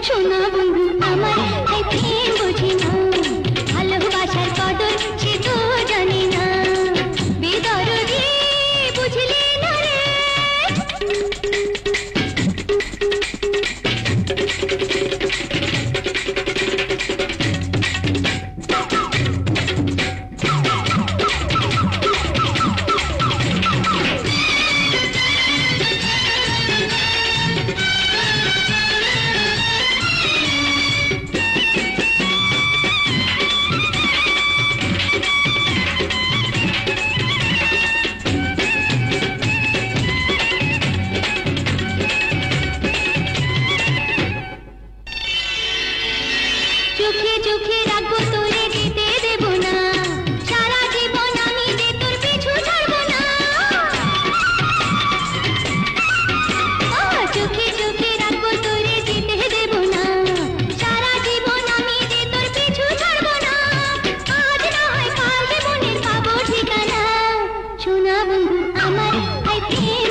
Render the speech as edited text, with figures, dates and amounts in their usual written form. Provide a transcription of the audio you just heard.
শোনা বন্ধু আমার, তাই প্রেম বুঝি না, ভালোবাসার কদর সে তো জানি না, বেদরদি বুঝলি না রে। চোখে চোখে রাখবো তোরে, যেতে দেব না, সারা জীবন আমি যে তোর পিছু ছাড়বো না। চোখে চোখে রাখবো তোরে, যেতে দেব না, সারা জীবন আমি যে তোর পিছু ছাড়বো না। আজ না হয় কাল জীবনের পাবো ঠিকানা, শোনা বন্ধু আমার, তাই প্রেম